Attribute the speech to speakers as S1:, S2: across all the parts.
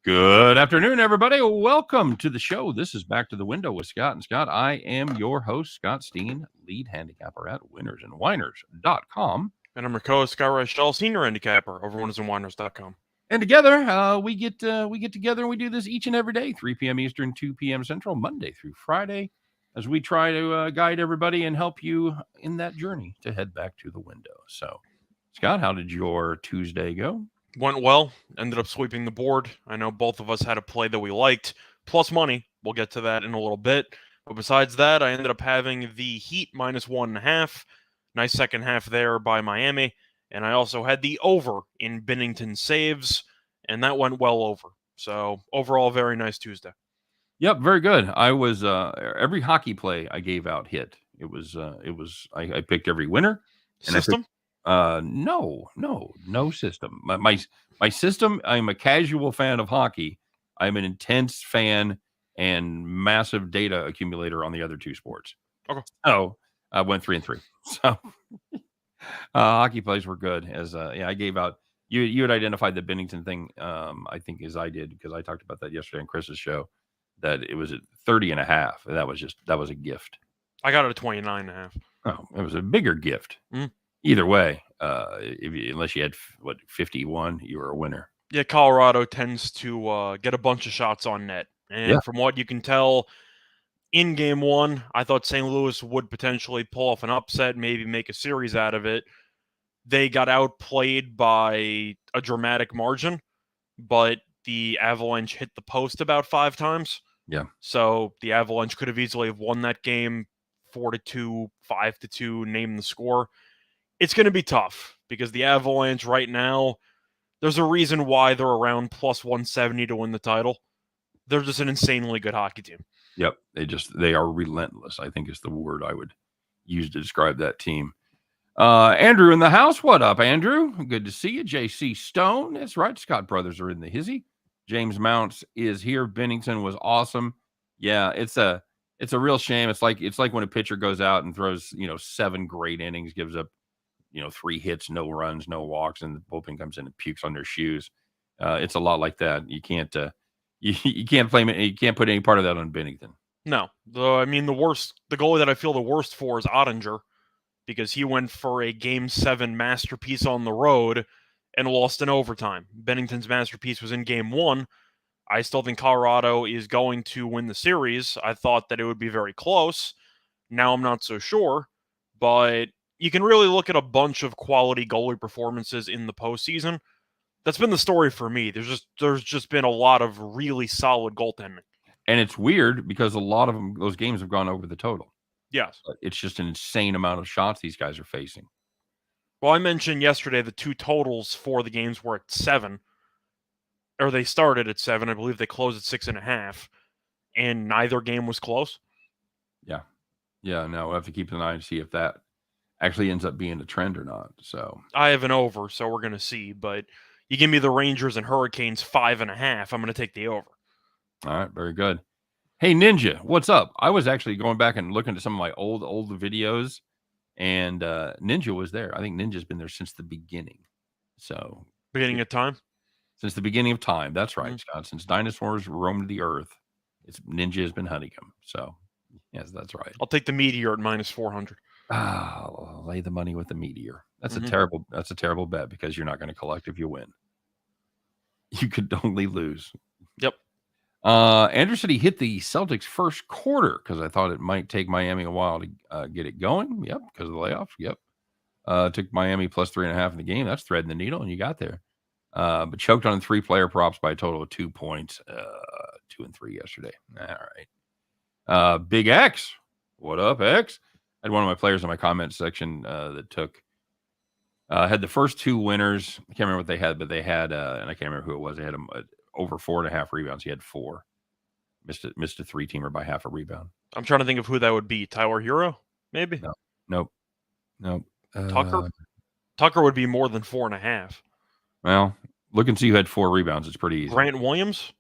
S1: Good afternoon, everybody. Welcome to the show. This is Back to the Window with Scott and Scott. I am your host, Scott Steen, lead handicapper at winnersandwhiners.com.
S2: And I'm your co-host, Scott Reichel, senior handicapper over winnersandwhiners.com.
S1: And together, we get together and we do this each and every day, 3 p.m. Eastern, 2 p.m. Central, Monday through Friday, as we try to guide everybody and help you in that journey to head back to the window. So, Scott, how did your Tuesday go?
S2: Went well. Ended up sweeping the board. I know both of us had a play that we liked, plus money. We'll get to that in a little bit. But besides that, I ended up having the Heat minus 1.5. Nice second half there by Miami. And I also had the over in Binnington saves, and that went well over. So overall, very nice Tuesday.
S1: Yep, very good. I was every hockey play I gave out hit. I picked every winner.
S2: System?
S1: No system. My system, I'm a casual fan of hockey. I'm an intense fan and massive data accumulator on the other two sports.
S2: Okay.
S1: So I went 3-3. So hockey plays were good. I gave out. You had identified the Binnington thing, I think, as I did, because I talked about that yesterday on Chris's show, that it was at 30.5. That was a gift.
S2: I got it at 29.5.
S1: Oh, it was a bigger gift.
S2: Mm.
S1: Either way, unless you had 51, you were a winner.
S2: Yeah, Colorado tends to get a bunch of shots on net. And from what you can tell, in game one, I thought St. Louis would potentially pull off an upset, maybe make a series out of it. They got outplayed by a dramatic margin, but the Avalanche hit the post about 5 times.
S1: Yeah.
S2: So the Avalanche could have easily have won that game 4-2, 5-2, name the score. It's going to be tough because the Avalanche right now, there's a reason why they're around plus 170 to win the title. They're just an insanely good hockey team.
S1: Yep. They are relentless, I think is the word I would use to describe that team. Andrew in the house. What up, Andrew? Good to see you. JC Stone. That's right. Scott brothers are in the hizzy. James Mounts is here. Binnington was awesome. Yeah, it's a real shame. It's like when a pitcher goes out and throws, 7 great innings, gives up 3 hits, no runs, no walks, and the bullpen comes in and pukes on their shoes. It's a lot like that. You can't you can't blame it. You can't put any part of that on Binnington.
S2: No, the goalie that I feel the worst for is Ottinger, because he went for a Game 7 masterpiece on the road and lost in overtime. Binnington's masterpiece was in Game 1. I still think Colorado is going to win the series. I thought that it would be very close. Now I'm not so sure, but you can really look at a bunch of quality goalie performances in the postseason. That's been the story for me. There's just been a lot of really solid goaltending.
S1: And it's weird because a lot of those games have gone over the total.
S2: Yes.
S1: It's just an insane amount of shots these guys are facing.
S2: Well, I mentioned yesterday the two totals for the games were at 7. Or they started at 7. I believe they closed at 6.5. And neither game was close.
S1: Yeah. Yeah, no, we'll have to keep an eye and see if that actually ends up being a trend or not. So
S2: I have an over, so we're going to see. But you give me the Rangers and Hurricanes 5.5, I'm going to take the over.
S1: All right, very good. Hey, Ninja, what's up? I was actually going back and looking at some of my old videos, and Ninja was there. I think Ninja's been there since the beginning. So
S2: beginning of time?
S1: Since the beginning of time. That's right, Scott. Since dinosaurs roamed the earth, Ninja has been hunting them. So, yes, that's right.
S2: I'll take the Meteor at minus 400.
S1: I'll lay the money with the Meteor. That's a terrible bet because you're not going to collect if you win. You could only lose.
S2: Yep.
S1: Andrew said he hit the Celtics first quarter because I thought it might take Miami a while to get it going. Yep, because of the layoffs. Yep. Took Miami plus 3.5 in the game. That's threading the needle, and you got there. But choked on 3 player props by a total of 2 points. 2 and 3 yesterday. All right. Big X. What up, X? I had one of my players in my comment section that had the first 2 winners. I can't remember what they had, but they had, and I can't remember who it was. They had over 4.5 rebounds. He had 4. Missed a 3-teamer by half a rebound.
S2: I'm trying to think of who that would be. Tyler Hero, maybe?
S1: Nope.
S2: Tucker would be more than 4.5.
S1: Well, look and see who had 4 rebounds. It's pretty easy.
S2: Grant Williams?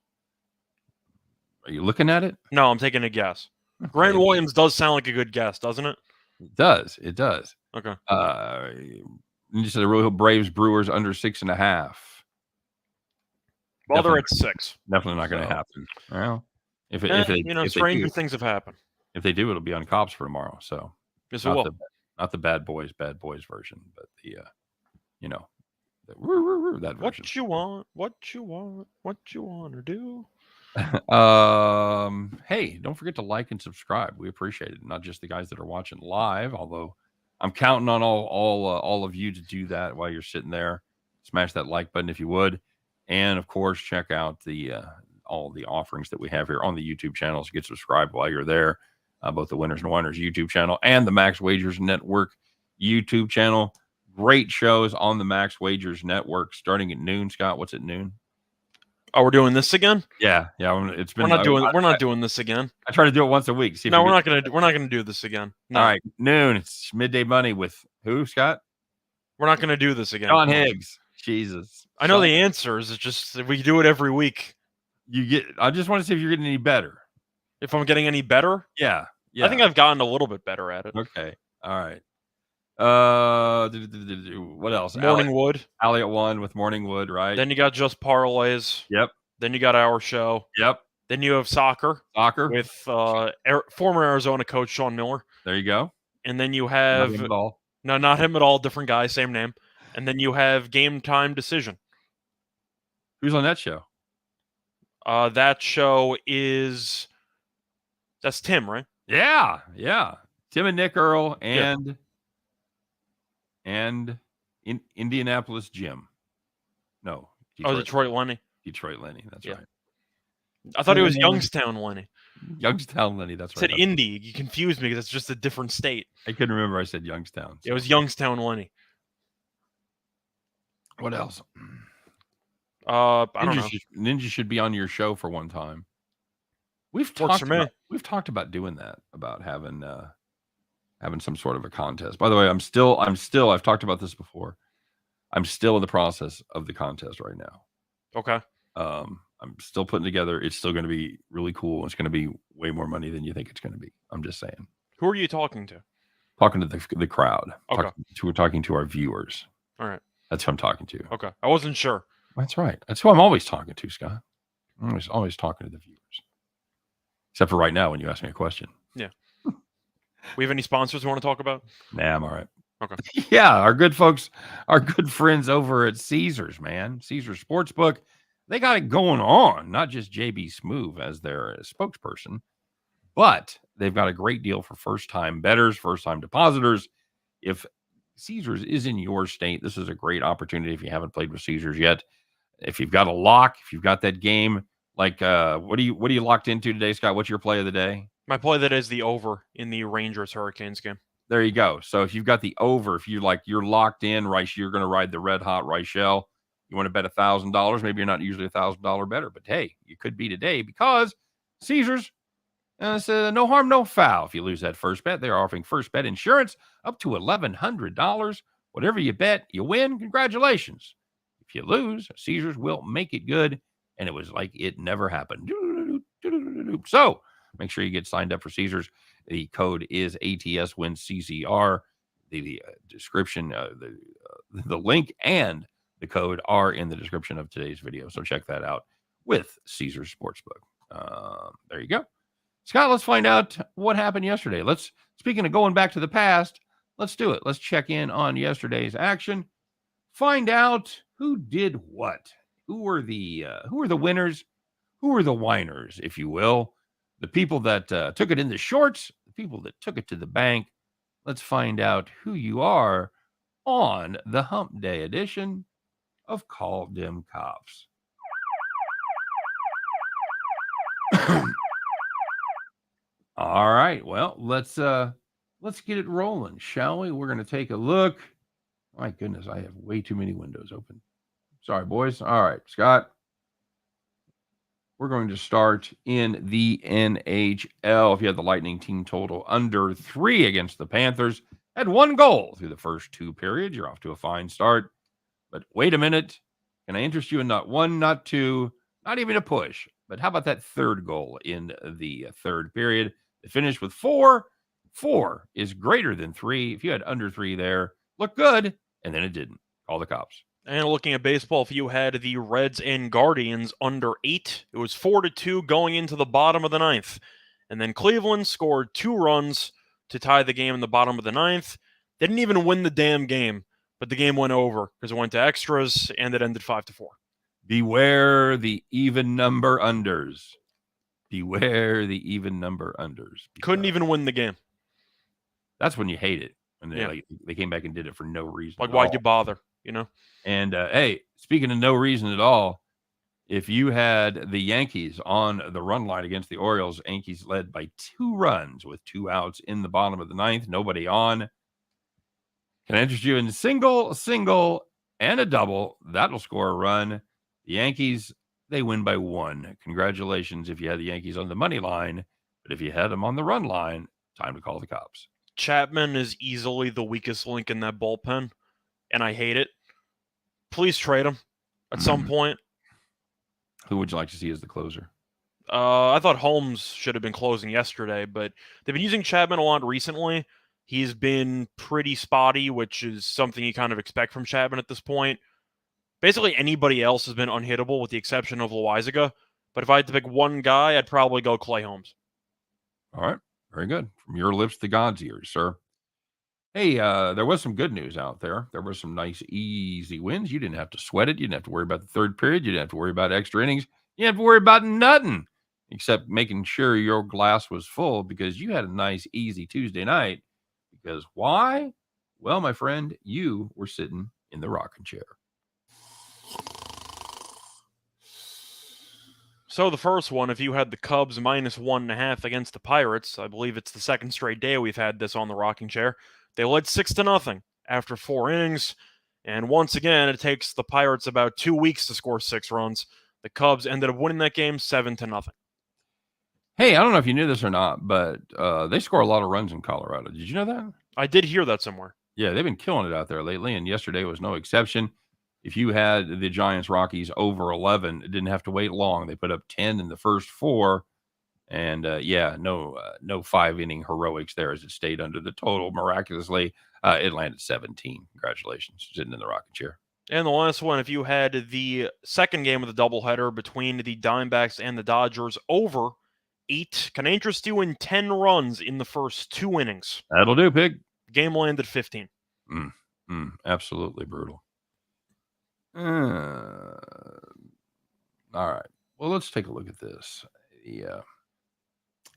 S1: Are you looking at it?
S2: No, I'm taking a guess. Grant Williams does sound like a good guess, doesn't it?
S1: It does. It does.
S2: Okay.
S1: You said the Royal Braves Brewers under 6.5.
S2: Well, they're at 6.
S1: Definitely not going to
S2: So.
S1: happen. Well, if
S2: stranger
S1: they do,
S2: things have happened.
S1: if they do, it'll be on Cops for tomorrow. So
S2: Yes, it will.
S1: not the bad boys version, but the that version.
S2: What you want? What you want? What you want to do?
S1: Hey, don't forget to like and subscribe. We appreciate it. Not just the guys that are watching live, although I'm counting on all of you to do that while you're sitting there. Smash that like button if you would, and of course check out the all the offerings that we have here on the YouTube channel. So get subscribed while you're there. Both the Winners and Whiners YouTube channel and the Max Wagers Network YouTube channel. Great shows on the Max Wagers Network starting at noon. Scott, what's at noon?
S2: Oh, we're doing this again?
S1: Yeah. It's been.
S2: We're not doing this again.
S1: I try to do it once a week.
S2: No, we're not gonna do this again. No.
S1: All right, noon. It's midday money with who? Scott.
S2: We're not gonna do this again.
S1: John Higgs. Jesus.
S2: I know the answers. It's just we do it every week.
S1: I just want to see if you're getting any better.
S2: If I'm getting any better?
S1: Yeah.
S2: I think I've gotten a little bit better at it.
S1: Okay. All right. What else?
S2: Morningwood.
S1: Elliot won with Morningwood, right?
S2: Then you got just parlays.
S1: Yep.
S2: Then you got our show.
S1: Yep.
S2: Then you have soccer
S1: with
S2: former Arizona coach Sean Miller.
S1: There you go.
S2: And then you have
S1: not him at all.
S2: No, not him at all. Different guy, same name. And then you have Game Time Decision.
S1: Who's on that show?
S2: That show that's Tim, right?
S1: Yeah. Tim and Nick Earl and Indianapolis Jim. No.
S2: Detroit Lenny.
S1: Detroit Lenny. That's right.
S2: I thought it was Youngstown Lenny.
S1: Youngstown Lenny. That's right.
S2: I said Indy. You confused me because it's just a different state.
S1: I couldn't remember. I said Youngstown.
S2: So. It was Youngstown Lenny.
S1: What else?
S2: I don't know.
S1: Ninja should be on your show for one time. We've talked about doing that, about having some sort of a contest. By the way, I've talked about this before. I'm still in the process of the contest right now.
S2: Okay.
S1: I'm still putting together. It's still going to be really cool. It's going to be way more money than you think it's going to be. I'm just saying.
S2: Who are you talking to?
S1: Talking to the crowd.
S2: Okay.
S1: We're talking to our viewers.
S2: All right.
S1: That's who I'm talking to.
S2: Okay. I wasn't sure.
S1: That's right. That's who I'm always talking to, Scott. I'm always talking to the viewers. Except for right now when you ask me a question.
S2: Yeah. We have any sponsors we want to talk about?
S1: Nah, I'm all right.
S2: Okay.
S1: Yeah, our good folks, our good friends over at Caesars, man. Caesars Sportsbook. They got it going on. Not just JB Smoove as their spokesperson, but they've got a great deal for first-time bettors, first-time depositors. If Caesars is in your state, this is a great opportunity if you haven't played with Caesars yet. If you've got a lock, if you've got that game, like what are you locked into today, Scott? What's your play of the day?
S2: My play that is the over in the Rangers Hurricanes game.
S1: There you go. So if you've got the over, if you're locked in, right, you're going to ride the red hot Reichel. You want to bet $1,000. Maybe you're not usually $1,000 better, but hey, you could be today because Caesars says no harm, no foul. If you lose that first bet, they're offering first bet insurance up to $1,100. Whatever you bet, you win. Congratulations. If you lose, Caesars will make it good. And it was like it never happened. So make sure you get signed up for Caesars. The code is ATSWINCCR. The description, the link and the code are in the description of today's video. So check that out with Caesars Sportsbook. There you go. Scott, let's find out what happened yesterday. Speaking of going back to the past, let's do it. Let's check in on yesterday's action. Find out who did what. Who were the winners? Who were the whiners, if you will? The people that took it in the shorts, the people that took it to the bank. Let's find out who you are on the Hump Day edition of Call Them Cops. All right. Well, let's get it rolling, shall we? We're going to take a look. My goodness, I have way too many windows open. Sorry, boys. All right, Scott. We're going to start in the NHL. If you had the Lightning team total under 3 against the Panthers, had 1 goal through the first 2 periods, you're off to a fine start. But wait a minute. Can I interest you in not 1, not 2, not even a push? But how about that 3rd goal in the 3rd period? It finished with 4. 4 is greater than 3. If you had under 3 there, look good. And then it didn't. Call the cops.
S2: And looking at baseball, if you had the Reds and Guardians under 8, it was 4-2 going into the bottom of the ninth. And then Cleveland scored 2 runs to tie the game in the bottom of the ninth. They didn't even win the damn game, but the game went over because it went to extras and it ended 5-4.
S1: Beware the even number unders. Beware the even number unders.
S2: Couldn't even win the game.
S1: That's when you hate it. When they,
S2: Yeah.
S1: they came back and did it for no reason.
S2: Like, why'd you bother, you know?
S1: And, hey, speaking of no reason at all, if you had the Yankees on the run line against the Orioles, Yankees led by 2 runs with 2 outs in the bottom of the ninth, nobody on. Can I interest you in single, and a double? That'll score a run. The Yankees, they win by 1. Congratulations if you had the Yankees on the money line. But if you had them on the run line, time to call the cops.
S2: Chapman is easily the weakest link in that bullpen, and I hate it. Please trade him at some point.
S1: Who would you like to see as the closer?
S2: I thought Holmes should have been closing yesterday, but they've been using Chapman a lot recently. He's been pretty spotty, which is something you kind of expect from Chapman at this point. Basically, anybody else has been unhittable with the exception of Loizaga. But if I had to pick one guy, I'd probably go Clay Holmes.
S1: All right. Very good. From your lips to God's ears, sir. Hey, there was some good news out there. There were some nice, easy wins. You didn't have to sweat it. You didn't have to worry about the third period. You didn't have to worry about extra innings. You didn't have to worry about nothing except making sure your glass was full because you had a nice, easy Tuesday night. Because why? Well, my friend, you were sitting in the rocking chair.
S2: So the first one, if you had the Cubs minus 1.5 against the Pirates, I believe it's the second straight day we've had this on the rocking chair. They led 6-0 after 4 innings. And once again, it takes the Pirates about 2 weeks to score 6 runs. The Cubs ended up winning that game 7-0.
S1: Hey, I don't know if you knew this or not, but they score a lot of runs in Colorado. Did you know that?
S2: I did hear that somewhere.
S1: Yeah, they've been killing it out there lately, and yesterday was no exception. If you had the Giants Rockies over 11, it didn't have to wait long. They put up 10 in the first 4, and no 5-inning heroics there as it stayed under the total. Miraculously, it landed 17. Congratulations, sitting in the rocking chair.
S2: And the last one, if you had the second game of the doubleheader between the Diamondbacks and the Dodgers over 8, can I interest you in 10 runs in the first 2 innings?
S1: That'll do, Pig.
S2: Game landed 15.
S1: Absolutely brutal. All right. Well, let's take a look at this. The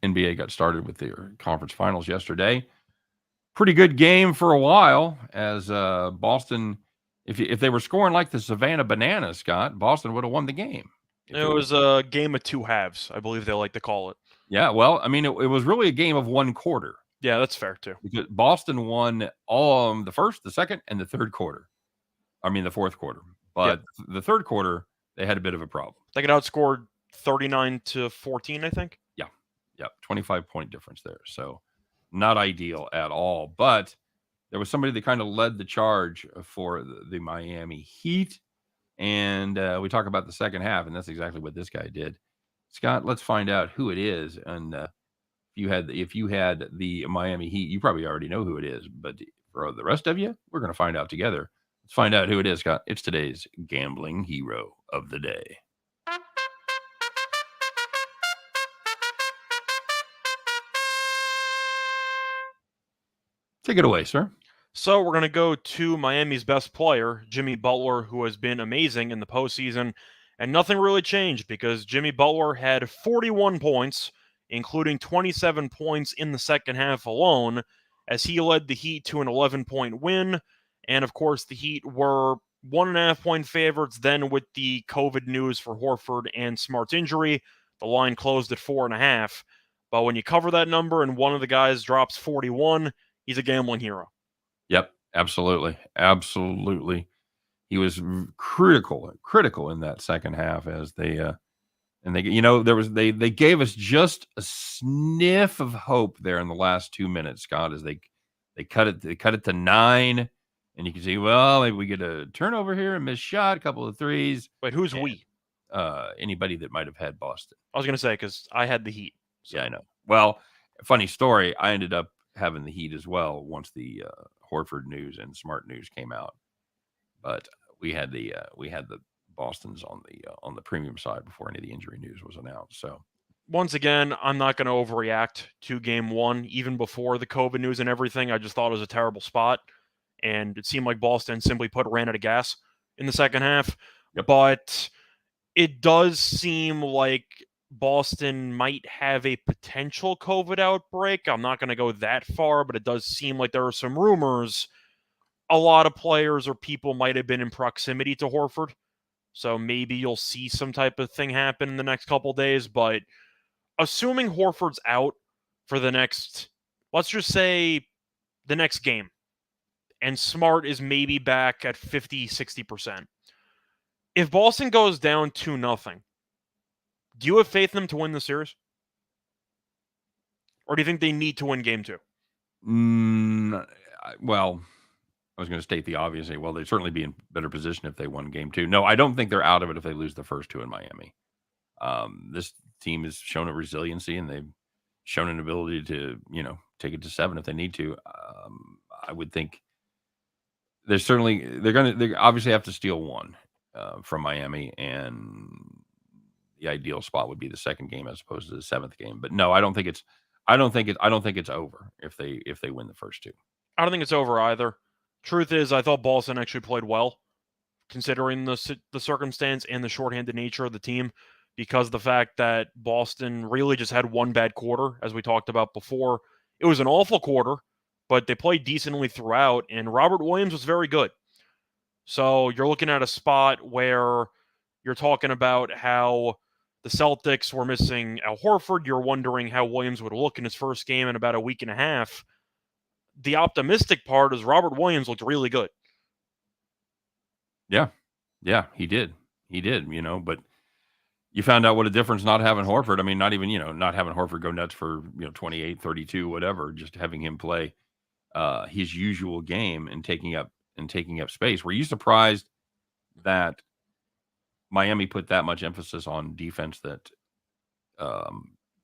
S1: NBA got started with their conference finals yesterday. Pretty good game for a while as Boston, if they were scoring like the Savannah Bananas, Scott, Boston would have won the game.
S2: It was a game of 2 halves, I believe they like to call it.
S1: Yeah, well, I mean, it was really a game of 1 quarter.
S2: Yeah, that's fair, too.
S1: Because Boston won all the first, the second, and the third quarter. I mean, the fourth quarter. But the third quarter, they had a bit of a problem.
S2: They got outscored 39-14, I think.
S1: Yeah, 25-point difference there. So not ideal at all. But there was somebody that kind of led the charge for the Miami Heat. And we talk about the second half, and that's exactly what this guy did. Scott, let's find out who it is. And if you had the Miami Heat, you probably already know who it is. But for the rest of you, we're going to find out together. Let's find out who it is, Scott. It's today's gambling hero of the day. Take it away, sir.
S2: So we're going to go to Miami's best player, Jimmy Butler, who has been amazing in the postseason. And nothing really changed because Jimmy Butler had 41 points, including 27 points in the second half alone, as he led the Heat to an 11-point win. And of course, the Heat were 1.5-point favorites. Then with the COVID news for Horford and Smart's injury, the line closed at 4.5. But when you cover that number and one of the guys drops 41, he's a gambling hero.
S1: Yep, absolutely. He was critical in that second half as they gave us just a sniff of hope there in the last 2 minutes, Scott, as they cut it to 9, and you can see, well, maybe we get a turnover here, a missed shot, a couple of threes.
S2: Wait, who's we?
S1: Anybody that might have had Boston.
S2: I was going to say, because I had the Heat.
S1: So. Yeah, I know. Well, funny story, I ended up having the Heat as well once the Horford news and Smart news came out. But we had the Boston's on the premium side before any of the injury news was announced. So
S2: once again, I'm not going to overreact to game one, even before the COVID news and everything. I just thought it was a terrible spot. And it seemed like Boston simply ran out of gas in the second half.
S1: Yep.
S2: But it does seem like Boston might have a potential COVID outbreak. I'm not going to go that far, but it does seem like there are some rumors. A lot of players or people might have been in proximity to Horford. So maybe you'll see some type of thing happen in the next couple days. But assuming Horford's out for the next, let's just say the next game, and Smart is maybe back at 50, 60%. If Boston goes down 2-0, do you have faith in them to win the series? Or do you think they need to win game two?
S1: Well, I was going to state the obvious. Well, they'd certainly be in better position if they won game two. No, I don't think they're out of it if they lose the first two in Miami. This team has shown a resiliency, and they've shown an ability to, take it to 7 if they need to. I would think they're obviously have to steal one from Miami, and the ideal spot would be the second game as opposed to the 7th game. But no, I don't think it's over if they win the first two.
S2: I don't think it's over either. Truth is, I thought Boston actually played well, considering the circumstance and the shorthanded nature of the team, because of the fact that Boston really just had one bad quarter, as we talked about before. It was an awful quarter, but they played decently throughout, and Robert Williams was very good. So you're looking at a spot where you're talking about how the Celtics were missing Al Horford. You're wondering how Williams would look in his first game in about a week and a half. The optimistic part is Robert Williams looked really good.
S1: Yeah, he did. But you found out what a difference not having Horford. I mean, not even, not having Horford go nuts for, 28, 32, whatever, just having him play his usual game and taking up space. Were you surprised that Miami put that much emphasis on defense that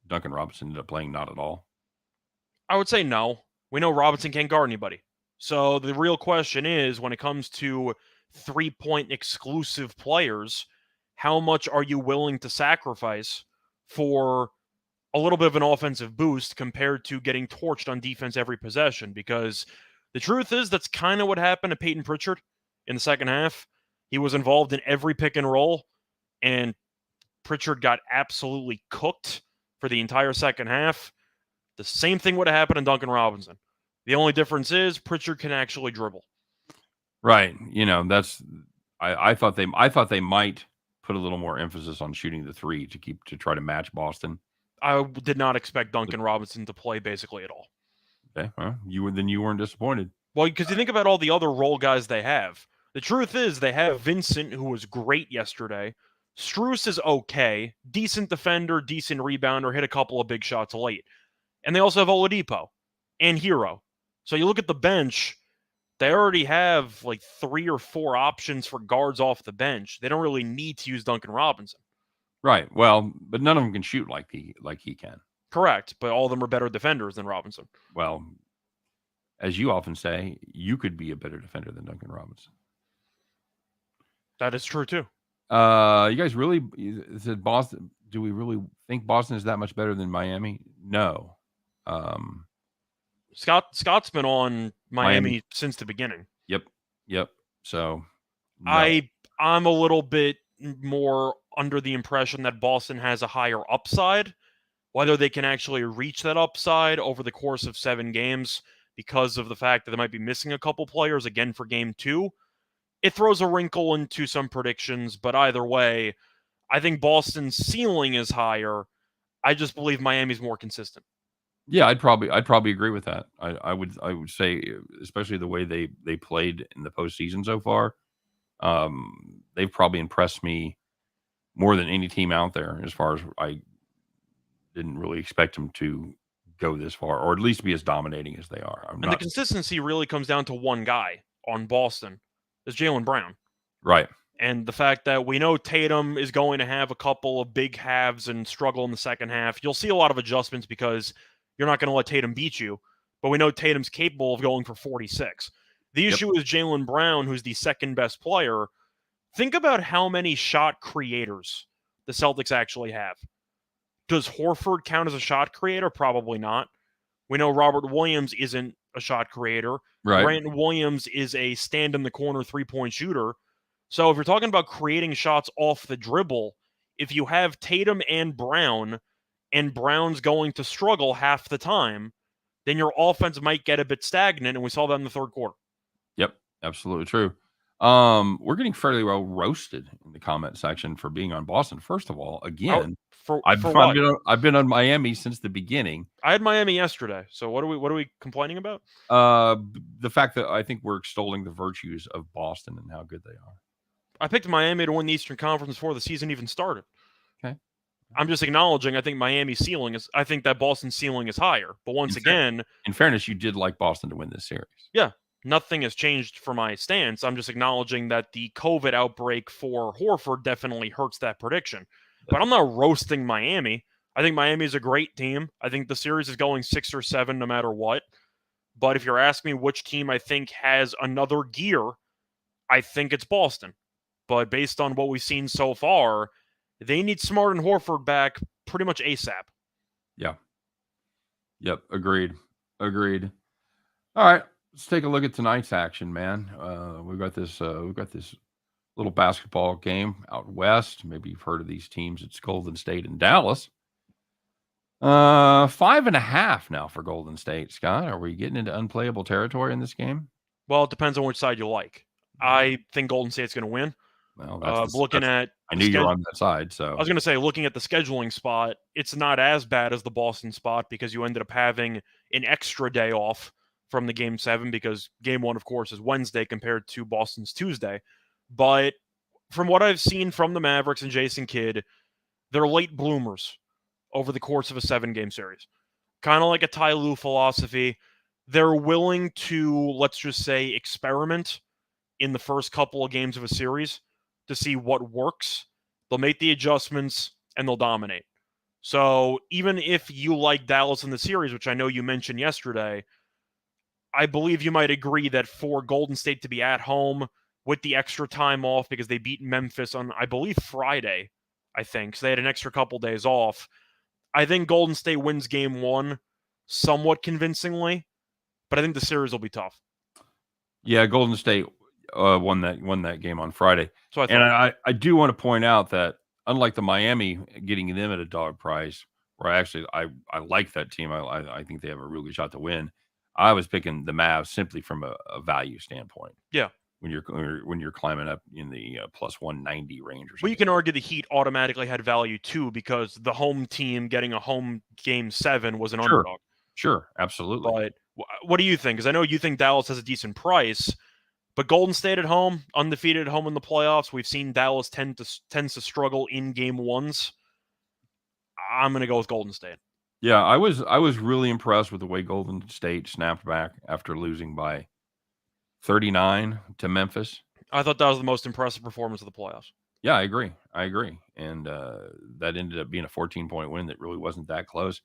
S1: Duncan Robinson ended up playing not at all?
S2: I would say no. We know Robinson can't guard anybody. So the real question is, when it comes to 3-point exclusive players, how much are you willing to sacrifice for a little bit of an offensive boost compared to getting torched on defense every possession? Because the truth is, that's kind of what happened to Peyton Pritchard in the second half. He was involved in every pick and roll, and Pritchard got absolutely cooked for the entire second half. The same thing would have happened to Duncan Robinson. The only difference is Pritchard can actually dribble.
S1: Right. I thought they might put a little more emphasis on shooting the three to try to match Boston.
S2: I did not expect Duncan Robinson to play basically at all.
S1: Okay. Well, you weren't disappointed.
S2: Well, because you think about all the other role guys they have. The truth is, they have Vincent, who was great yesterday. Strus is okay. Decent defender, decent rebounder, hit a couple of big shots late. And they also have Oladipo and Hero. So you look at the bench, they already have like 3 or 4 options for guards off the bench. They don't really need to use Duncan Robinson.
S1: Right. Well, but none of them can shoot like he can.
S2: Correct. But all of them are better defenders than Robinson.
S1: Well, as you often say, you could be a better defender than Duncan Robinson.
S2: That is true too.
S1: You guys really said Boston? Do we really think Boston is that much better than Miami? No.
S2: Scott's been on Miami since the beginning.
S1: Yep. So no.
S2: I'm a little bit more under the impression that Boston has a higher upside. Whether they can actually reach that upside over the course of 7 games because of the fact that they might be missing a couple players again for game 2, it throws a wrinkle into some predictions. But either way, I think Boston's ceiling is higher. I just believe Miami's more consistent.
S1: Yeah, I'd probably agree with that. I would say, especially the way they played in the postseason so far, they've probably impressed me more than any team out there. As far as I didn't really expect them to go this far, or at least be as dominating as they are.
S2: The consistency really comes down to one guy on Boston, is Jaylen Brown.
S1: Right.
S2: And the fact that we know Tatum is going to have a couple of big halves and struggle in the second half. You'll see a lot of adjustments because you're not going to let Tatum beat you, but we know Tatum's capable of going for 46. The issue is Jaylen Brown, who's the second best player. Think about how many shot creators the Celtics actually have. Does Horford count as a shot creator? Probably not. We know Robert Williams isn't a shot creator.
S1: Right.
S2: Grant Williams is a stand in the corner 3-point shooter. So if you're talking about creating shots off the dribble, if you have Tatum and Brown's going to struggle half the time, then your offense might get a bit stagnant, and we saw that in the third quarter.
S1: Yep, absolutely true. We're getting fairly well roasted in the comment section for being on Boston. First of all, again,
S2: For
S1: I've
S2: what?
S1: been on Miami since the beginning.
S2: I had Miami yesterday. So what are we complaining about?
S1: The fact that I think we're extolling the virtues of Boston and how good they are.
S2: I picked Miami to win the Eastern Conference before the season even started.
S1: Okay.
S2: I'm just acknowledging I think Miami's ceiling is I think that Boston's ceiling is higher. But once again,
S1: in fairness, you did like Boston to win this series.
S2: Yeah. Nothing has changed for my stance. I'm just acknowledging that the COVID outbreak for Horford definitely hurts that prediction. But I'm not roasting Miami. I think Miami is a great team. I think the series is going 6 or 7 no matter what. But if you're asking me which team I think has another gear, I think it's Boston. But based on what we've seen so far, they need Smart and Horford back pretty much ASAP.
S1: Yeah. Yep. Agreed. All right. Let's take a look at tonight's action, man. We've got this little basketball game out west. Maybe you've heard of these teams. It's Golden State and Dallas. 5.5 now for Golden State. Scott, are we getting into unplayable territory in this game?
S2: Well, it depends on which side you like. I think Golden State's going to win.
S1: Well,
S2: I
S1: knew you were on that side. So
S2: I was going to say, looking at the scheduling spot, it's not as bad as the Boston spot because you ended up having an extra day off from the Game 7 because Game 1, of course, is Wednesday compared to Boston's Tuesday. But from what I've seen from the Mavericks and Jason Kidd, they're late bloomers over the course of a 7-game series. Kind of like a Ty Lue philosophy. They're willing to, let's just say, experiment in the first couple of games of a series to see what works. They'll make the adjustments and they'll dominate. So even if you like Dallas in the series, which I know you mentioned yesterday, I believe you might agree that for Golden State to be at home with the extra time off because they beat Memphis on, I believe, Friday, I think. So they had an extra couple days off. I think Golden State wins Game 1 somewhat convincingly, but I think the series will be tough.
S1: Yeah, Golden State won that game on Friday.
S2: So
S1: I do want to point out that unlike the Miami getting them at a dog price, where I like that team. I think they have a really good shot to win. I was picking the Mavs simply from a value standpoint.
S2: Yeah.
S1: When you're climbing up in the plus 190 range or something.
S2: Well, you can argue the Heat automatically had value too because the home team getting a home Game 7 was an underdog.
S1: Sure, absolutely.
S2: But what do you think? Because I know you think Dallas has a decent price, but Golden State at home, undefeated at home in the playoffs. We've seen Dallas tends to struggle in Game 1s. I'm going to go with Golden State.
S1: Yeah, I was really impressed with the way Golden State snapped back after losing by 39 to Memphis.
S2: I thought that was the most impressive performance of the playoffs.
S1: Yeah, I agree. And that ended up being a 14-point win that really wasn't that close.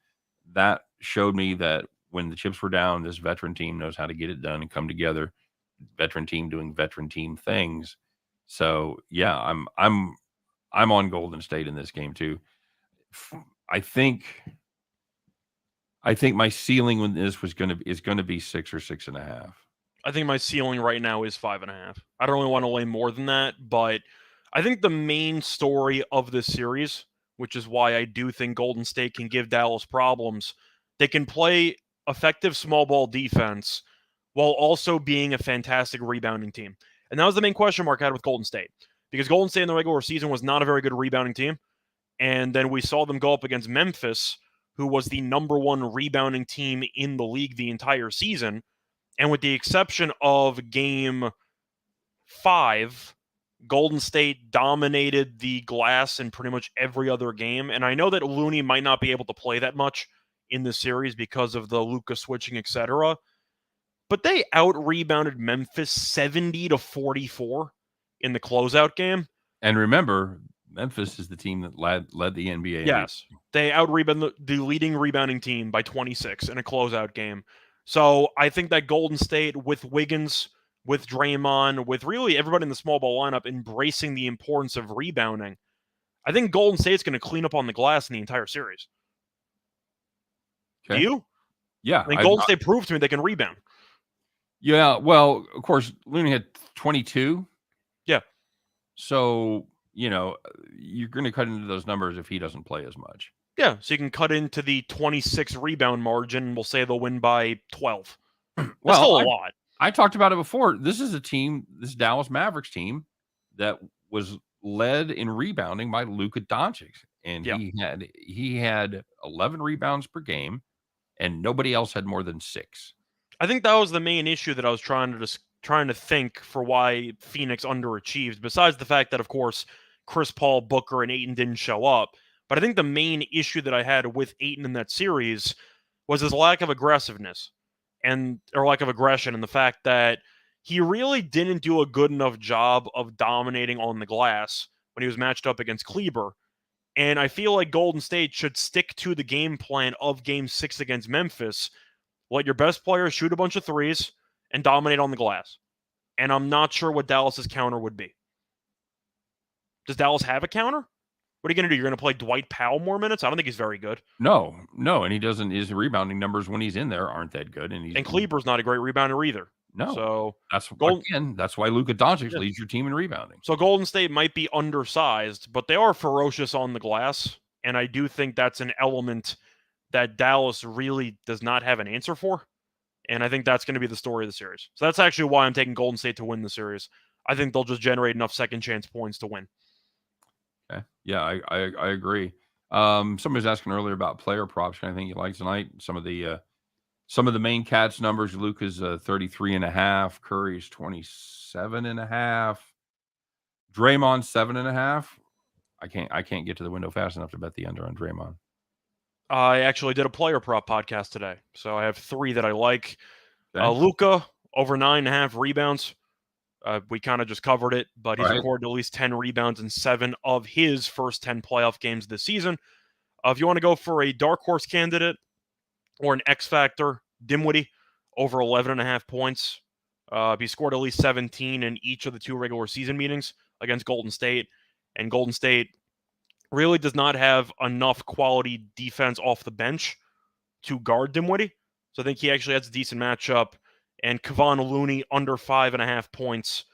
S1: That showed me that when the chips were down, this veteran team knows how to get it done and come together. Veteran team doing veteran team things. So yeah, I'm on Golden State in this game too. I think my ceiling when this is going to be 6 or 6.5.
S2: I think my ceiling right now is 5.5. I don't really want to lay more than that, but I think the main story of this series, which is why I do think Golden State can give Dallas problems, they can play effective small ball defense while also being a fantastic rebounding team. And that was the main question mark I had with Golden State. Because Golden State in the regular season was not a very good rebounding team. And then we saw them go up against Memphis, who was the number 1 rebounding team in the league the entire season. And with the exception of Game 5, Golden State dominated the glass in pretty much every other game. And I know that Looney might not be able to play that much in this series because of the Luka switching, etc. But they out-rebounded Memphis 70-44 in the closeout game.
S1: And remember, Memphis is the team that led the NBA.
S2: Yes, they out-rebounded the leading rebounding team by 26 in a closeout game. So I think that Golden State with Wiggins, with Draymond, with really everybody in the small ball lineup embracing the importance of rebounding, I think Golden State's going to clean up on the glass in the entire series.
S1: Okay.
S2: Do you?
S1: Yeah.
S2: I think Golden State proved to me they can rebound.
S1: Yeah. Well, of course, Looney had 22.
S2: Yeah.
S1: So, you're going to cut into those numbers if he doesn't play as much.
S2: Yeah. So you can cut into the 26 rebound margin. We'll say they'll win by 12. That's still a lot.
S1: I talked about it before. This is a team, this Dallas Mavericks team, that was led in rebounding by Luka Doncic, and he had 11 rebounds per game, and nobody else had more than 6.
S2: I think that was the main issue that I was trying to think for why Phoenix underachieved. Besides the fact that, of course, Chris Paul, Booker, and Ayton didn't show up, but I think the main issue that I had with Ayton in that series was his lack of aggressiveness or lack of aggression, and the fact that he really didn't do a good enough job of dominating on the glass when he was matched up against Kleber. And I feel like Golden State should stick to the game plan of Game 6 against Memphis. Let your best players shoot a bunch of threes and dominate on the glass. And I'm not sure what Dallas's counter would be. Does Dallas have a counter? What are you going to do? You're going to play Dwight Powell more minutes? I don't think he's very good.
S1: No, and he doesn't. His rebounding numbers when he's in there aren't that good. And
S2: Kleber's not a great rebounder either.
S1: No,
S2: so
S1: that's why Luka Doncic leads your team in rebounding.
S2: So Golden State might be undersized, but they are ferocious on the glass, and I do think that's an element that Dallas really does not have an answer for, and I think that's going to be the story of the series. So that's actually why I'm taking Golden State to win the series. I think they'll just generate enough second chance points to win.
S1: Okay. Yeah, I agree. Somebody was asking earlier about player props. I think you like tonight. Some of the main Cats numbers, Luka's 33.5, Curry's 27.5, Draymond 7.5. I can't get to the window fast enough to bet the under on Draymond.
S2: I actually did a player prop podcast today, so I have 3 that I like.
S1: Okay.
S2: Luka over 9.5 rebounds. We kind of just covered it, but he's recorded at least 10 rebounds in 7 of his first 10 playoff games this season. If you want to go for a dark horse candidate, or an X factor, Dinwiddie, over 11.5 points. He scored at least 17 in each of the 2 regular season meetings against Golden State. And Golden State really does not have enough quality defense off the bench to guard Dinwiddie. So I think he actually has a decent matchup. And Kevon Looney, under 5.5 points.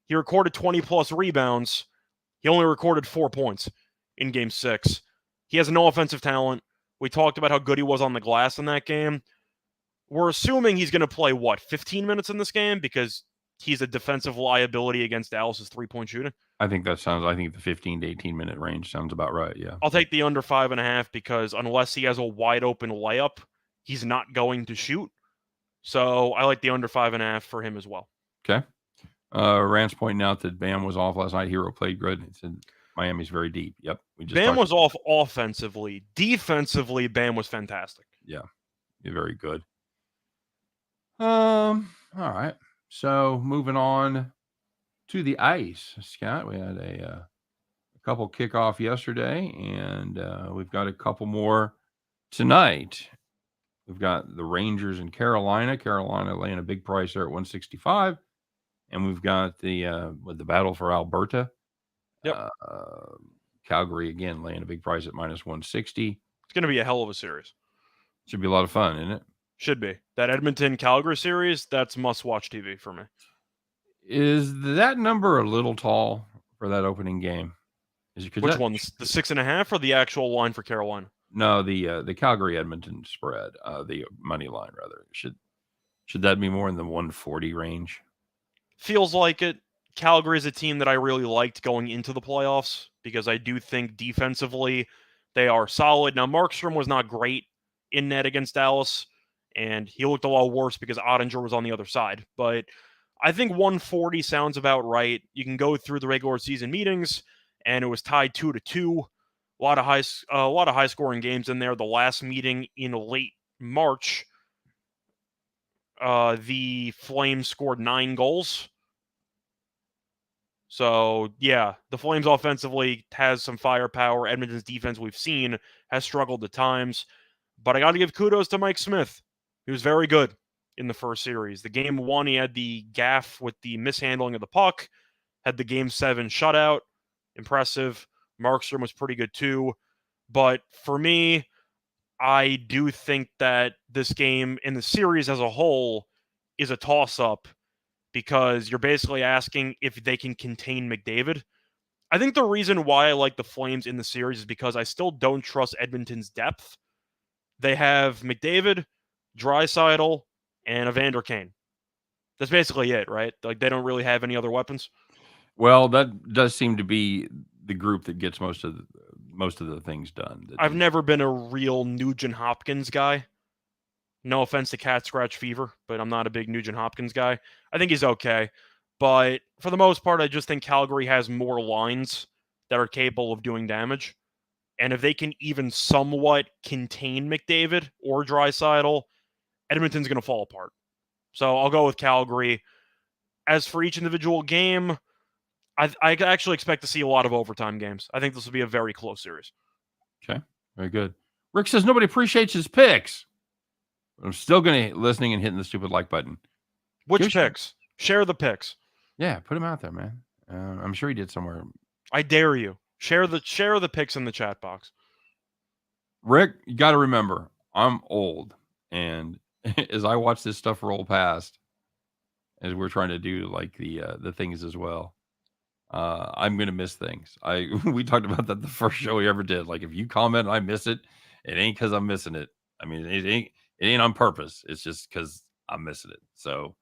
S2: He recorded 20-plus rebounds. He only recorded 4 points in Game 6. He has no offensive talent. We talked about how good he was on the glass in that game. We're assuming he's going to play, 15 minutes in this game because he's a defensive liability against Dallas's three-point shooting?
S1: I think the 15 to 18-minute range sounds about right, yeah.
S2: I'll take the under 5.5 because unless he has a wide-open layup, he's not going to shoot. So I like the under 5.5 for him as well.
S1: Okay. Rand's pointing out that Bam was off last night. Hero played good. He said Miami's very deep. Yep.
S2: Bam was off offensively. Defensively, Bam was fantastic.
S1: Yeah. Very good. All right. So moving on to the ice, Scott. We had a couple kickoff yesterday, and we've got a couple more tonight. We've got the Rangers in Carolina. Carolina laying a big price there at 165. And we've got the battle for Alberta.
S2: Yep.
S1: Calgary, again, laying a big price at minus 160.
S2: It's going to be a hell of a series.
S1: Should be a lot of fun, isn't it?
S2: Should be. That Edmonton-Calgary series, that's must-watch TV for me.
S1: Is that number a little tall for that opening game?
S2: Which one? The 6.5 or the actual line for Carolina?
S1: No, the Calgary-Edmonton spread, the money line, rather. Should that be more in the 140 range?
S2: Feels like it. Calgary is a team that I really liked going into the playoffs because I do think defensively they are solid. Now, Markstrom was not great in net against Dallas, and he looked a lot worse because Ottinger was on the other side. But I think 140 sounds about right. You can go through the regular season meetings, and it was tied 2-2. A lot of high scoring games in there. The last meeting in late March, the Flames scored 9 goals. So, yeah, the Flames offensively has some firepower. Edmonton's defense, we've seen, has struggled at times. But I got to give kudos to Mike Smith. He was very good. in the first series. The game 1, he had the gaff with the mishandling of the puck, had the game 7 shutout. Impressive. Markstrom was pretty good too. But for me, I do think that this game in the series as a whole is a toss-up because you're basically asking if they can contain McDavid. I think the reason why I like the Flames in the series is because I still don't trust Edmonton's depth. They have McDavid, Draisaitl, and Evander Kane. That's basically it, right? Like, they don't really have any other weapons.
S1: Well, that does seem to be the group that gets most of the things done.
S2: I've never been a real Nugent Hopkins guy. No offense to Cat Scratch Fever, but I'm not a big Nugent Hopkins guy. I think he's okay. But for the most part, I just think Calgary has more lines that are capable of doing damage. And if they can even somewhat contain McDavid or Draisaitl, Edmonton's going to fall apart. So I'll go with Calgary. As for each individual game, I actually expect to see a lot of overtime games. I think this will be a very close series.
S1: Okay, very good. Rick says nobody appreciates his picks. I'm still going to listening and hitting the stupid like button.
S2: Which picks? Share the picks.
S1: Yeah, put them out there, man. I'm sure he did somewhere.
S2: I dare you. Share the picks in the chat box.
S1: Rick, you got to remember, I'm old, and as I watch this stuff roll past, as we're trying to do like the things as well, I'm gonna miss things. We talked about that the first show we ever did. Like, if you comment and I miss it, it ain't because I'm missing it. I mean, it ain't on purpose. It's just because I'm missing it. So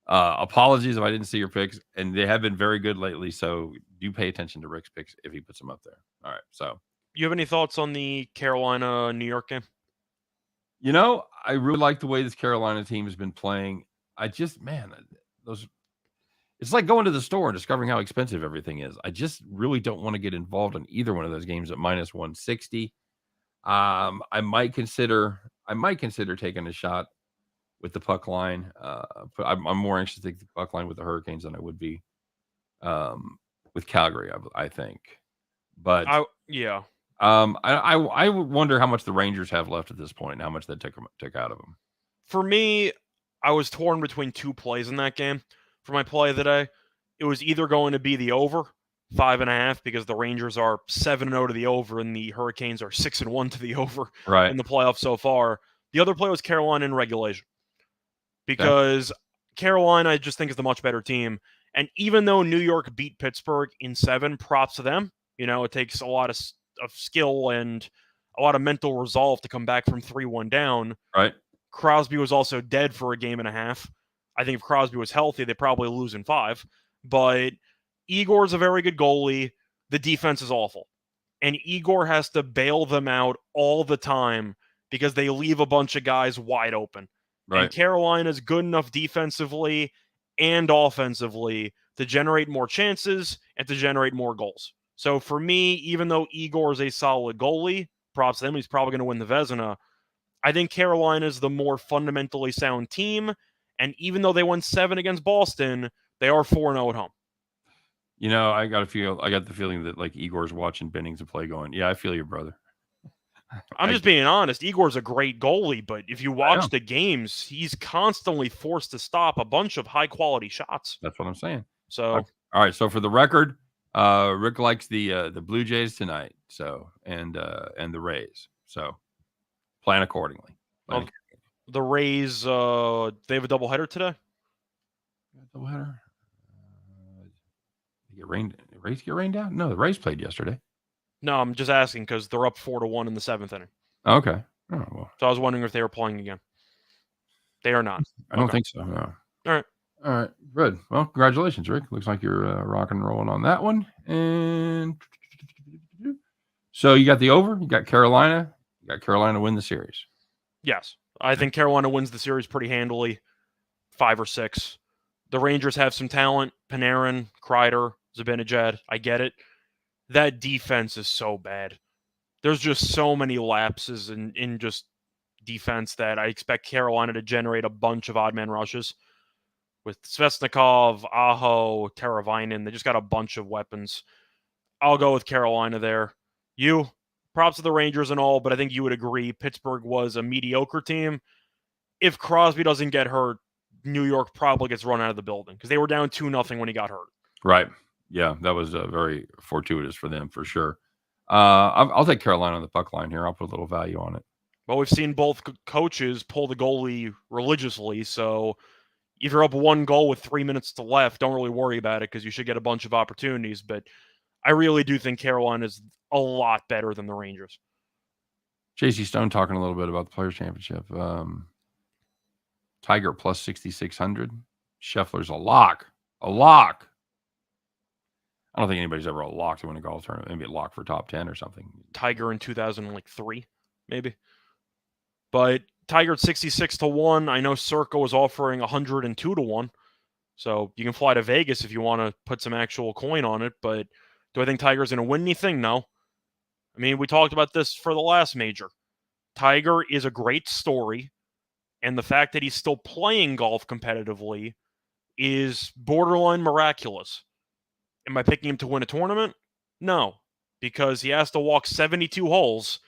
S1: apologies if I didn't see your picks, and they have been very good lately. So do pay attention to Rick's picks if he puts them up there. All right. So
S2: you have any thoughts on the Carolina New York game?
S1: You know, I really like the way this Carolina team has been playing. I just, man, it's like going to the store and discovering how expensive everything is. I just really don't want to get involved in either one of those games at minus 160. I might consider taking a shot with the puck line. But I'm more anxious to take the puck line with the Hurricanes than I would be with Calgary, I think. But I wonder how much the Rangers have left at this point and how much they took out of them.
S2: For me, I was torn between two plays in that game. For my play of the day, it was either going to be the over, 5.5, because the Rangers are 7-0 to the over and the Hurricanes are 6-1 to the over in the playoffs so far. The other play was Carolina in regulation, because Carolina, I just think, is the much better team. And even though New York beat Pittsburgh in 7, props to them. You know, it takes a lot of skill and a lot of mental resolve to come back from 3-1 down.
S1: Right.
S2: Crosby was also dead for a game and a half. I think if Crosby was healthy, they probably lose in 5. But Igor's a very good goalie. The defense is awful. And Igor has to bail them out all the time because they leave a bunch of guys wide open. Right. And Carolina's good enough defensively and offensively to generate more chances and to generate more goals. So for me, even though Igor is a solid goalie, props to him, he's probably going to win the Vezina. I think Carolina is the more fundamentally sound team. And even though they won 7 against Boston, they are 4-0 at home.
S1: You know, I got the feeling that like Igor's watching Bennington play going, yeah, I feel you, brother.
S2: I'm just being honest. Igor's a great goalie, but if you watch the games, he's constantly forced to stop a bunch of high-quality shots.
S1: That's what I'm saying.
S2: So,
S1: all right. So for the record, Rick likes the Blue Jays tonight. So and the Rays. So plan accordingly.
S2: The Rays, they have a doubleheader today.
S1: Doubleheader. Rays get rained out? No, the Rays played yesterday.
S2: No, I'm just asking because they're up 4-1 in the 7th inning.
S1: Okay. Oh, well.
S2: So I was wondering if they were playing again. They are not.
S1: I don't think so. No.
S2: All
S1: right. Good. Well, congratulations, Rick. Looks like you're rocking and rolling on that one. And so you got the over. You got Carolina. You got Carolina win the series.
S2: Yes. I think Carolina wins the series pretty handily, 5 or 6. The Rangers have some talent. Panarin, Kreider, Zibanejad. I get it. That defense is so bad. There's just so many lapses in just defense that I expect Carolina to generate a bunch of odd man rushes. With Svechnikov, Aho, Teravainen, they just got a bunch of weapons. I'll go with Carolina there. Props to the Rangers and all, but I think you would agree Pittsburgh was a mediocre team. if Crosby doesn't get hurt, New York probably gets run out of the building because they were down 2-0 when he got hurt.
S1: Right. Yeah, that was very fortuitous for them for sure. I'll take Carolina on the puck line here. I'll put a little value on it.
S2: But we've seen both coaches pull the goalie religiously, so if you're up 1 goal with 3 minutes to left, don't really worry about it because you should get a bunch of opportunities. But I really do think Carolina is a lot better than the Rangers.
S1: JC Stone talking a little bit about the Players' Championship. Tiger plus 6,600. Scheffler's a lock. A lock. I don't think anybody's ever a lock to win a golf tournament. Maybe a lock for top 10 or something.
S2: Tiger in 2003, maybe. But Tiger at 66-1. I know Circa was offering 102-1. So you can fly to Vegas if you want to put some actual coin on it. But do I think Tiger's going to win anything? No. I mean, we talked about this for the last major. Tiger is a great story. And the fact that he's still playing golf competitively is borderline miraculous. Am I picking him to win a tournament? No, because he has to walk 72 holes,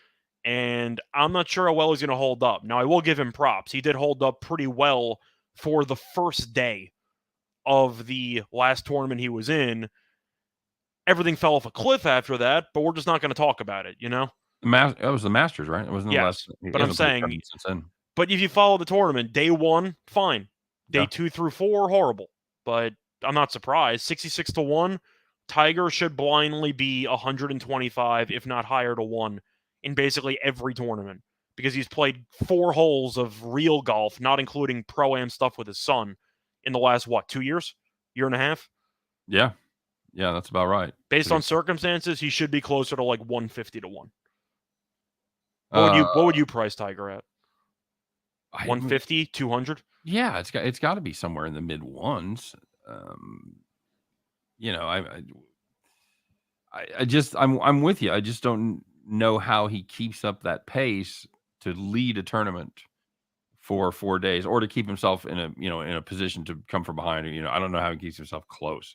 S2: and I'm not sure how well he's going to hold up. Now, I will give him props. He did hold up pretty well for the first day of the last tournament he was in. Everything fell off a cliff after that, but we're just not going to talk about it, you know?
S1: It was the Masters, right? It wasn't the
S2: Yes,
S1: last.
S2: but I'm saying, but if you follow the tournament, day 1, fine. Day 2 through 4, horrible. But I'm not surprised. 66-1, Tiger should blindly be 125, if not higher, to 1 in basically every tournament because he's played 4 holes of real golf, not including pro-am stuff with his son, in the last, 2 years? Year and a half?
S1: Yeah. Yeah, that's about right.
S2: Based on circumstances, he should be closer to like 150-1. What would you price Tiger at? 150, 200?
S1: Yeah, it's got to be somewhere in the mid ones. I'm with you. I just don't know how he keeps up that pace to lead a tournament for 4 days or to keep himself in a position to come from behind. I don't know how he keeps himself close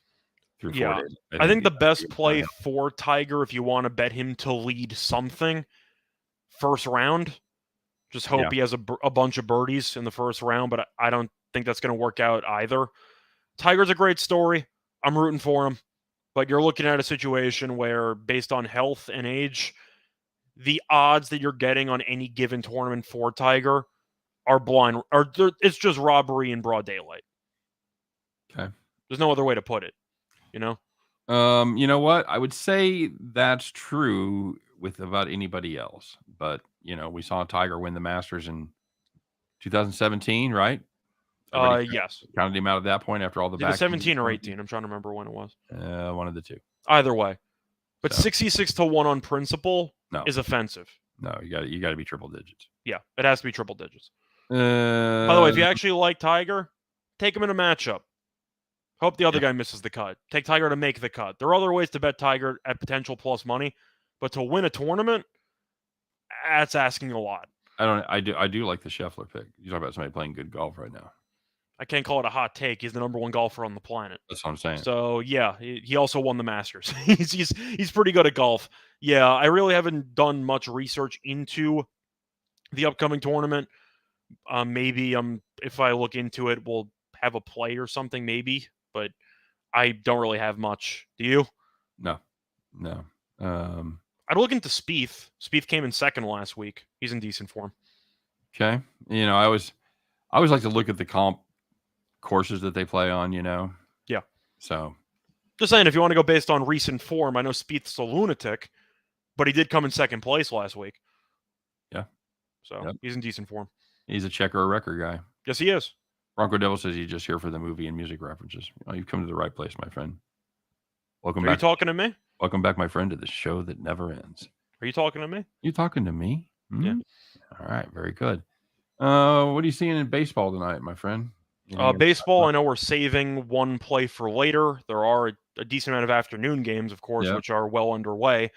S1: through 4 days.
S2: I think the best play for Tiger, if you want to bet him to lead something, first round. Just hope he has a bunch of birdies in the first round, but I don't think that's going to work out either. Tiger's a great story. I'm rooting for him. But you're looking at a situation where, based on health and age, the odds that you're getting on any given tournament for Tiger are blind. It's just robbery in broad daylight.
S1: Okay.
S2: There's no other way to put it, you know?
S1: You know what? I would say that's true with about anybody else. But, we saw Tiger win the Masters in 2017, right?
S2: Yes.
S1: Counted him out at that point after all the back.
S2: 17 or 18. I'm trying to remember when it was.
S1: One of the two.
S2: Either way. But 66-1 on principle is offensive.
S1: No, you got to be triple digits.
S2: Yeah, it has to be triple digits. By the way, if you actually like Tiger, take him in a matchup. Hope the other guy misses the cut. Take Tiger to make the cut. There are other ways to bet Tiger at potential plus money, but to win a tournament, that's asking a lot.
S1: I do like the Scheffler pick. You talk about somebody playing good golf right now.
S2: I can't call it a hot take. He's the number 1 golfer on the planet.
S1: That's what I'm saying.
S2: So yeah, he also won the Masters. he's pretty good at golf. Yeah, I really haven't done much research into the upcoming tournament. Maybe if I look into it, we'll have a play or something. Maybe, but I don't really have much. Do you?
S1: No.
S2: I'd look into Spieth. Spieth came in second last week. He's in decent form.
S1: Okay. I always like to look at the comp courses that they play on,
S2: Yeah.
S1: So
S2: just saying, if you want to go based on recent form, I know Spieth's a lunatic, but he did come in second place last week.
S1: Yeah.
S2: So he's in decent form.
S1: He's a checker or record guy.
S2: Yes, he is.
S1: Bronco Devil says he's just here for the movie and music references. You've come to the right place, my friend. Welcome back.
S2: Are you talking to me?
S1: Welcome back, my friend, to the show that never ends.
S2: Are you talking to me?
S1: You talking to me? Mm-hmm.
S2: Yeah.
S1: All right. Very good. What are you seeing in baseball tonight, my friend?
S2: Baseball, I know we're saving one play for later. There are a decent amount of afternoon games, of course, which are well underway.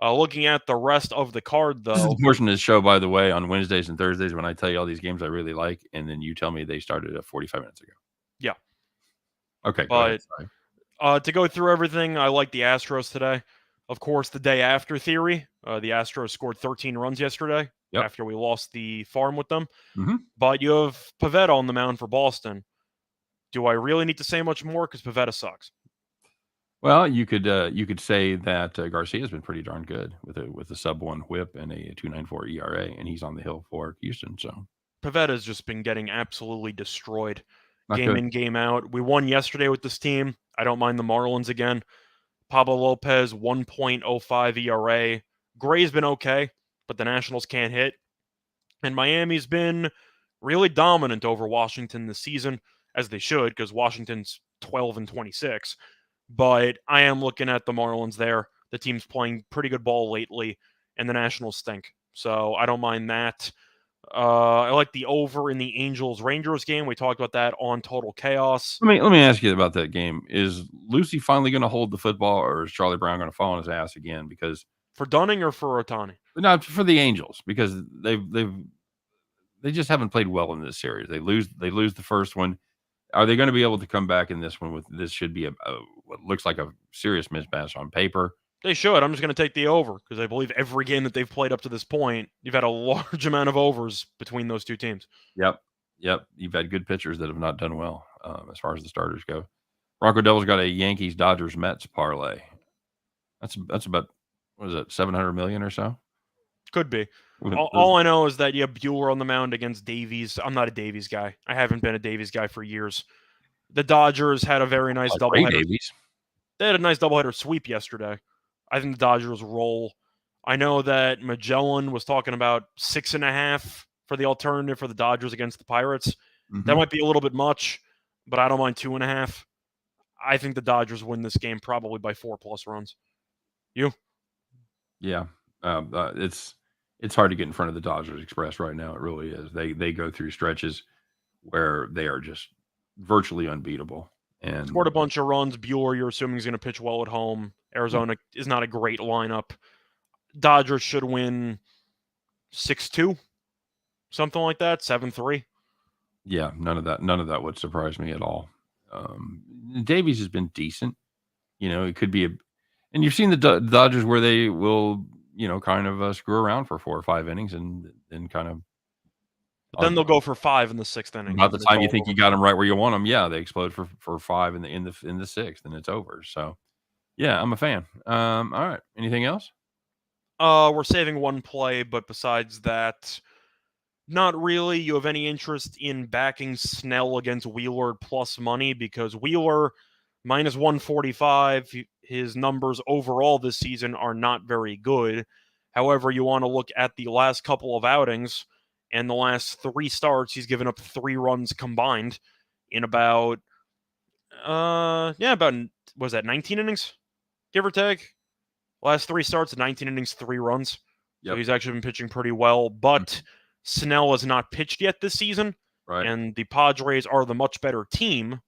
S2: Looking at the rest of the card, though.
S1: This is a portion of the show, by the way, on Wednesdays and Thursdays when I tell you all these games I really like, and then you tell me they started 45 minutes ago.
S2: Yeah.
S1: Okay.
S2: But to go through everything, I like the Astros today. Of course, the day after theory. The Astros scored 13 runs yesterday after we lost the farm with them.
S1: Mm-hmm.
S2: But you have Pivetta on the mound for Boston. Do I really need to say much more? Because Pivetta sucks.
S1: Well, you could say that Garcia has been pretty darn good with a sub-1 WHIP and a 2.94 ERA, and he's on the hill for Houston. So
S2: Pivetta's just been getting absolutely destroyed, game
S1: good.
S2: in, game out. We won yesterday with this team. I don't mind the Marlins again. Pablo Lopez 1.05 ERA. Gray's been okay, but the Nationals can't hit. And Miami's been really dominant over Washington this season, as they should, because Washington's 12-26. But I am looking at the Marlins there. The team's playing pretty good ball lately, and the Nationals stink. So I don't mind that. I like the over in the Angels-Rangers game. We talked about that on Total Chaos.
S1: Let me ask you about that game. Is Lucy finally going to hold the football, or is Charlie Brown going to fall on his ass again? Because
S2: For Dunning or for Ohtani?
S1: not for the Angels, because they just haven't played well in this series. They lose the first one. Are they going to be able to come back in this one? With this should be a what looks like a serious mismatch on paper.
S2: They should. I'm just going to take the over because I believe every game that they've played up to this point, you've had a large amount of overs between those two teams.
S1: Yep. You've had good pitchers that have not done well as far as the starters go. Bronco Devils got a Yankees Dodgers Mets parlay. That's about, what is it, 700 million or so?
S2: Could be. All I know is that you have Bueller on the mound against Davies. I'm not a Davies guy. I haven't been a Davies guy for years. The Dodgers had a very nice doubleheader. They had a nice doubleheader sweep yesterday. I think the Dodgers roll. I know that Magellan was talking about 6.5 for the alternative for the Dodgers against the Pirates. Mm-hmm. That might be a little bit much, but I don't mind 2.5. I think the Dodgers win this game probably by 4+ runs. You?
S1: Yeah. It's hard to get in front of the Dodgers Express right now. It really is. They go through stretches where they are just virtually unbeatable. And
S2: scored a bunch of runs. Bueller, you're assuming, is going to pitch well at home. Arizona is not a great lineup. Dodgers should win 6-2, something like that, 7-3.
S1: Yeah, none of that would surprise me at all. Davies has been decent. It could be and you've seen the Dodgers where they will, kind of screw around for 4 or 5 innings and then kind of.
S2: But then they'll go for 5 in the 6th inning.
S1: By the time you think you got them right where you want them, yeah, they explode for 5 in the 6th, and it's over. So, yeah, I'm a fan. All right, anything else?
S2: We're saving one play, but besides that, not really. You have any interest in backing Snell against Wheeler plus money? Because Wheeler minus 145, his numbers overall this season are not very good. However, you want to look at the last couple of outings, and the last 3 starts, he's given up 3 runs combined in about, was that 19 innings, give or take? Last 3 starts, 19 innings, 3 runs. Yep. So he's actually been pitching pretty well, but Snell has not pitched yet this season,
S1: right?
S2: And the Padres are the much better team.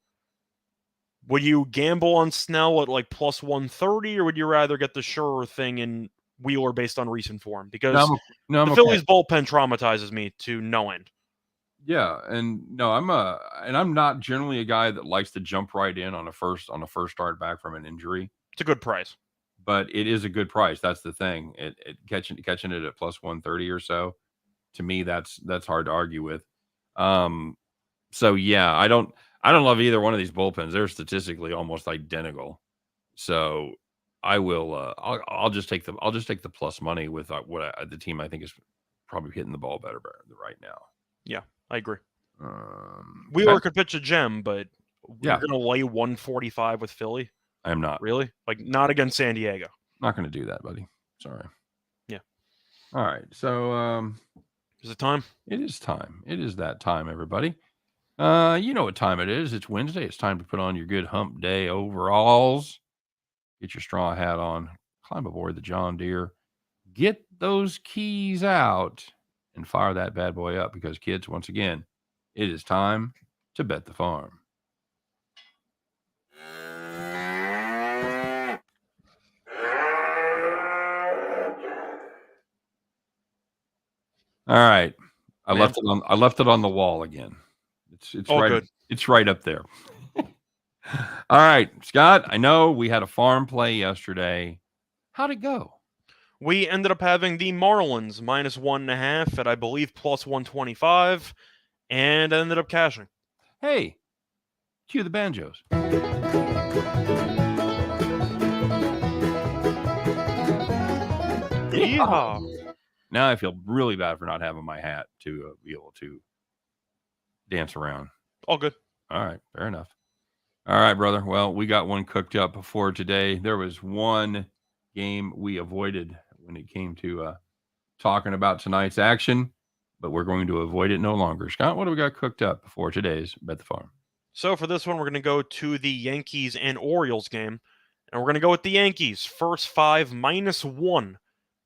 S2: Would you gamble on Snell at like plus 130, or would you rather get the surer thing in Wheeler based on recent form? Because the Phillies bullpen traumatizes me to no end.
S1: Yeah, and no, I'm not generally a guy that likes to jump right in on a first start back from an injury.
S2: It's a good price.
S1: But it is a good price. That's the thing. Catching it at plus 130 or so, to me, that's hard to argue with. So yeah, I don't love either one of these bullpens. They're statistically almost identical. So I will. I'll just take the plus money with the team I think is probably hitting the ball better right now.
S2: Yeah, I agree. Wheeler could pitch a gem, but
S1: you're
S2: going to lay 145 with Philly.
S1: I am not.
S2: Really? Like, not against San Diego.
S1: Not going to do that, buddy. Sorry.
S2: Yeah.
S1: All right. So,
S2: is it time?
S1: It is time. It is that time, everybody. You know what time it is. It's Wednesday. It's time to put on your good hump day overalls. Get your straw hat on. Climb aboard the John Deere. Get those keys out and fire that bad boy up because, kids, once again, it is time to bet the farm. All right. I left it on the wall again. It's
S2: all
S1: right.
S2: Good.
S1: It's right up there. All right, Scott, I know we had a farm play yesterday. How'd it go?
S2: We ended up having the Marlins minus 1.5 at, I believe, plus 125, and ended up cashing.
S1: Hey, cue the banjos.
S2: Yeehaw.
S1: Now I feel really bad for not having my hat to be able to dance around.
S2: All good.
S1: All right, fair enough. All right, brother. Well, we got one cooked up before today. There was one game we avoided when it came to talking about tonight's action, but we're going to avoid it no longer. Scott, what do we got cooked up before today's Bet the Farm?
S2: So for this one, we're going to go to the Yankees and Orioles game, and we're going to go with the Yankees. First 5 minus 1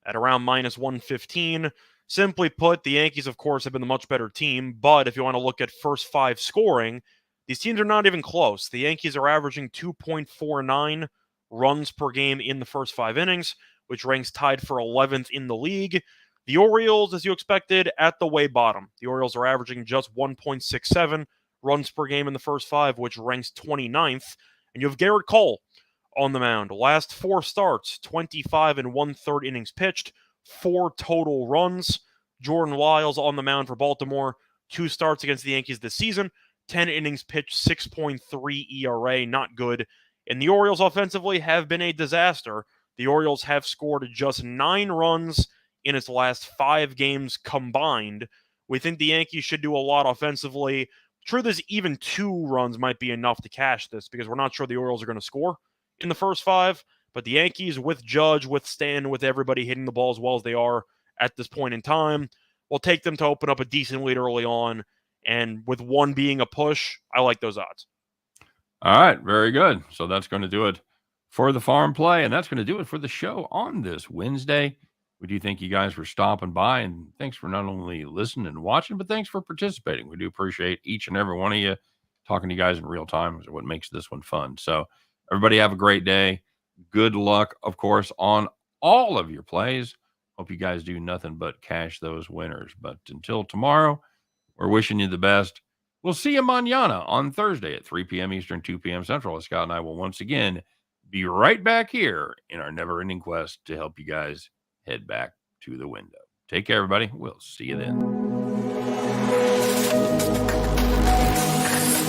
S2: at around minus 115. Simply put, the Yankees, of course, have been the much better team, but if you want to look at first 5 scoring, these teams are not even close. The Yankees are averaging 2.49 runs per game in the first 5 innings, which ranks tied for 11th in the league. The Orioles, as you expected, at the way bottom. The Orioles are averaging just 1.67 runs per game in the first 5, which ranks 29th. And you have Garrett Cole on the mound. Last 4 starts, 25 and 1/3 innings pitched, 4 total runs. Jordan Lyles on the mound for Baltimore, 2 starts against the Yankees this season, 10 innings pitched, 6.3 ERA, not good. And the Orioles offensively have been a disaster. The Orioles have scored just 9 runs in its last 5 games combined. We think the Yankees should do a lot offensively. Truth is, even 2 runs might be enough to cash this because we're not sure the Orioles are going to score in the first 5. But the Yankees, with Judge, with Stanton, with everybody hitting the ball as well as they are at this point in time, will take them to open up a decent lead early on. And with 1 being a push, I like those odds.
S1: All right, very good. So that's going to do it for the farm play, and that's going to do it for the show on this Wednesday. We do thank you guys for stopping by, and thanks for not only listening and watching, but thanks for participating. We do appreciate each and every one of you. Talking to you guys in real time is what makes this one fun. So everybody have a great day. Good luck, of course, on all of your plays. Hope you guys do nothing but cash those winners. But until tomorrow, we're wishing you the best. We'll see you mañana on Thursday at 3 p.m. Eastern, 2 p.m. Central. Scott and I will once again be right back here in our never-ending quest to help you guys head back to the window. Take care, everybody. We'll see you then.